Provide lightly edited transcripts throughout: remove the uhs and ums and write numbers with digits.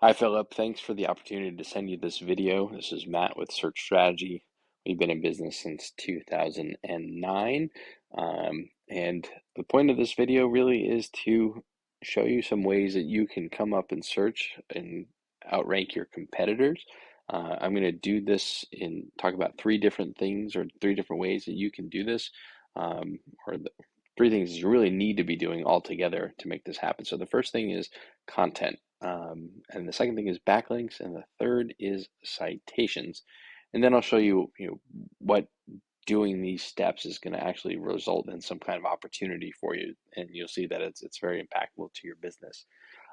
Hi, Philip. Thanks for the opportunity to send you this video. This is Matt with Search Strategy. We've been in business since 2009. And the point of this video really is to show you some ways that you can come up and search and outrank your competitors. I'm going to do this in talk about three different things or three different ways that you can do this, um, or the three things you really need to be doing all together to make this happen. So the first thing is content. And the second thing is backlinks, and the third is citations. And then I'll show you, what doing these steps is going to actually result in some kind of opportunity for you, and you'll see that it's very impactful to your business.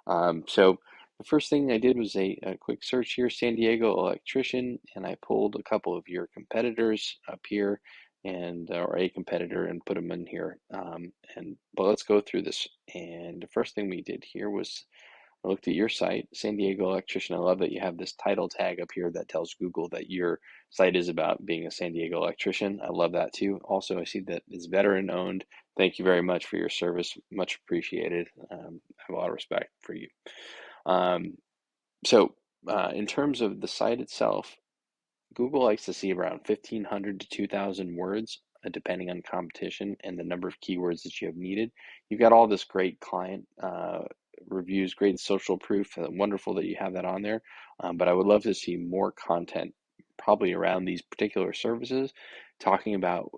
So the first thing I did was a quick search here, San Diego Electrician, and I pulled a couple of your competitors up here, and or a competitor, and put them in here. But let's go through this. And the first thing we did here was I looked at your site, San Diego Electrician. I love that you have this title tag up here that tells Google that your site is about being a San Diego electrician. I love that too. Also, I see that it's veteran owned. Thank you very much for your service. Much appreciated. I have a lot of respect for you. Um, in terms of the site itself, Google likes to see around 1,500 to 2,000 words, depending on competition and the number of keywords that you have needed. You've got all this great client reviews, great social proof. Wonderful that you have that on there. But I would love to see more content, probably around these particular services, talking about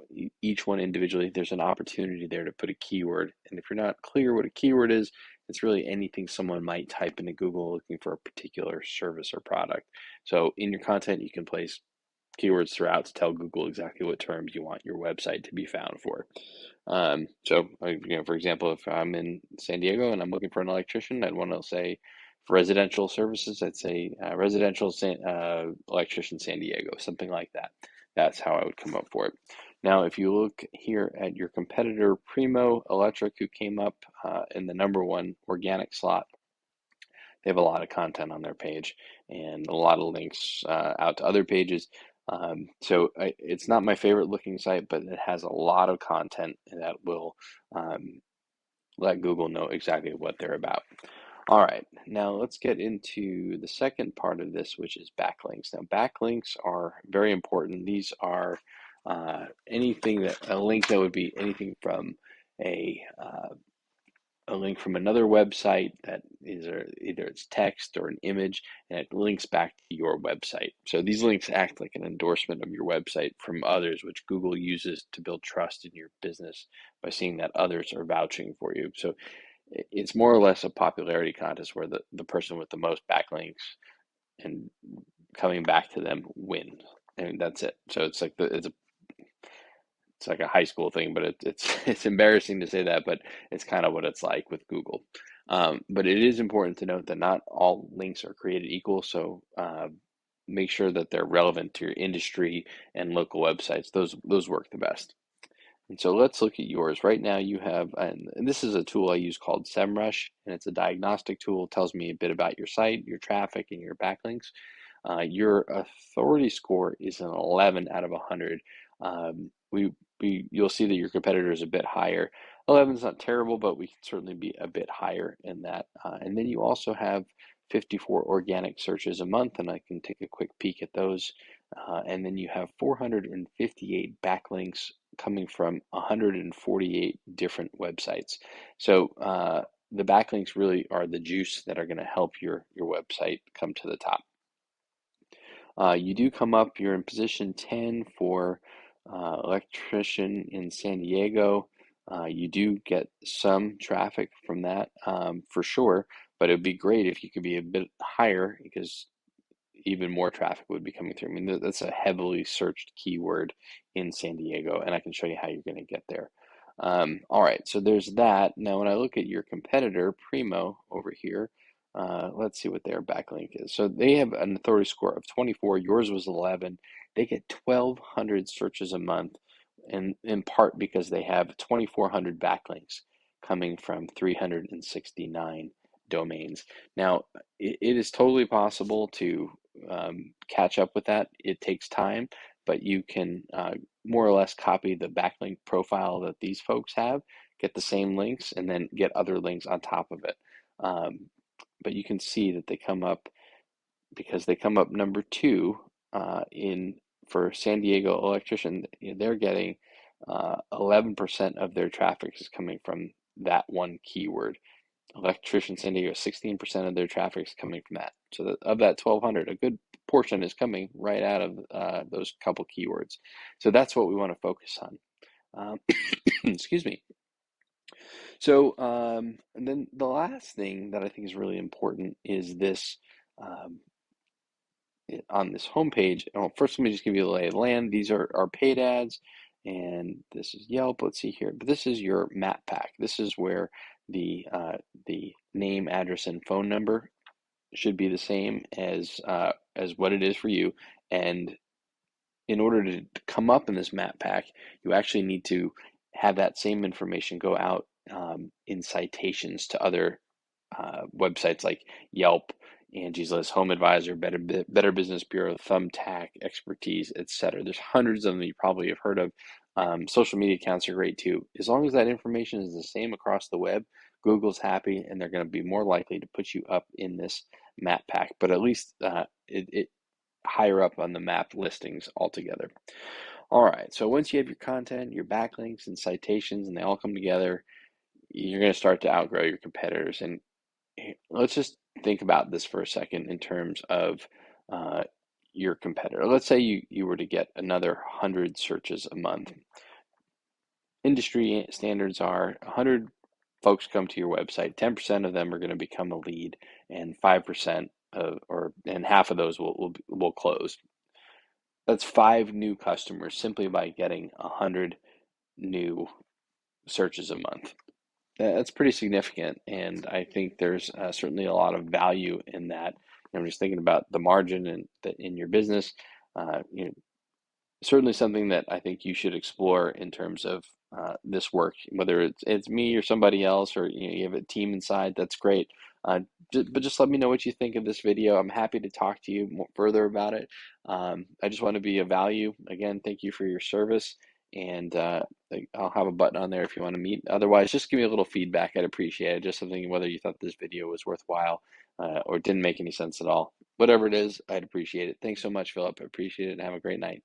each one individually. There's an opportunity there to put a keyword. And if you're not clear what a keyword is, it's really anything someone might type into Google looking for a particular service or product. So in your content, you can place keywords throughout to tell Google exactly what terms you want your website to be found for. For example, if I'm in San Diego and I'm looking for an electrician, I'd want to say for residential services, I'd say electrician San Diego, something like that. That's how I would come up for it. Now, if you look here at your competitor, Premo Electric, who came up in the #1 organic slot, they have a lot of content on their page and a lot of links out to other pages. It's not my favorite looking site, but it has a lot of content that will um, let Google know exactly what they're about. All right, now let's get into the second part of this, which is backlinks. Now, backlinks are very important. These are a link that would be anything from a a link from another website that is either it's text or an image, and it links back to your website. So these links act like an endorsement of your website from others, which Google uses to build trust in your business by seeing that others are vouching for you. So it's more or less a popularity contest where the person with the most backlinks and coming back to them wins. And that's it. So it's like a high school thing, but it's embarrassing to say that, but it's kind of what it's like with Google. But it is important to note that not all links are created equal, so make sure that they're relevant to your industry and local websites. Those work the best. And so let's look at yours. Right now you have, and this is a tool I use called SEMrush, and it's a diagnostic tool. It tells me a bit about your site, your traffic, and your backlinks. Your authority score is an 11 out of 100. You'll see that your competitor is a bit higher. 11 is not terrible, but we can certainly be a bit higher in that. And then you also have 54 organic searches a month, and I can take a quick peek at those. And then you have 458 backlinks coming from 148 different websites. So the backlinks really are the juice that are going to help your website come to the top. You do come up, you're in position 10 for electrician in San Diego. You do get some traffic from that for sure, but it would be great if you could be a bit higher because even more traffic would be coming through. I mean, that's a heavily searched keyword in San Diego, and I can show you how you're going to get there. All right, so there's that. Now, when I look at your competitor, Premo, over here, let's see what their backlink is. So they have an authority score of 24. Yours was 11. They get 1,200 searches a month, and in part because they have 2,400 backlinks coming from 369 domains. Now, it is totally possible to catch up with that. It takes time, but you can more or less copy the backlink profile that these folks have, get the same links, and then get other links on top of it. But you can see that they come up because they come up number two in for San Diego Electrician. They're getting 11% of their traffic is coming from that one keyword. Electrician San Diego, 16% of their traffic is coming from that. So of that 1,200, a good portion is coming right out of those couple keywords. So that's what we want to focus on. Excuse me. So, and then the last thing that I think is really important is this um, on this homepage. Oh, first, let me just give you the lay of the land. These are paid ads, and this is Yelp. Let's see here. But this is your map pack. This is where the name, address, and phone number should be the same as what it is for you. And in order to come up in this map pack, you actually need to have that same information go out in citations to other websites like Yelp, Angie's List, Home Advisor, Better Business Bureau, Thumbtack, Expertise, etc. There's hundreds of them you probably have heard of. Social media accounts are great too. As long as that information is the same across the web, Google's happy and they're going to be more likely to put you up in this map pack, but at least it higher up on the map listings altogether. All right, so once you have your content, your backlinks, and citations, and they all come together, you're going to start to outgrow your competitors. And let's just think about this for a second in terms of uh, your competitor. Let's say you were to get another 100 searches a month. Industry standards are 100 folks come to your website, 10% of them are going to become a lead, and 5% and half of those will close. That's 5 new customers simply by getting 100 new searches a month. That's pretty significant, and I think there's certainly a lot of value in that. I'm just thinking about the margin in your business. You know, certainly something that I think you should explore in terms of this work, whether it's me or somebody else, or you have a team inside. That's great. But just let me know what you think of this video. I'm happy to talk to you further about it. I just want to be of value. Again, thank you for your service, and I'll have a button on there if you want to meet. Otherwise, just give me a little feedback. I'd appreciate it. Just something whether you thought this video was worthwhile or didn't make any sense at all. Whatever it is, I'd appreciate it. Thanks so much, Philip. I appreciate it, and have a great night.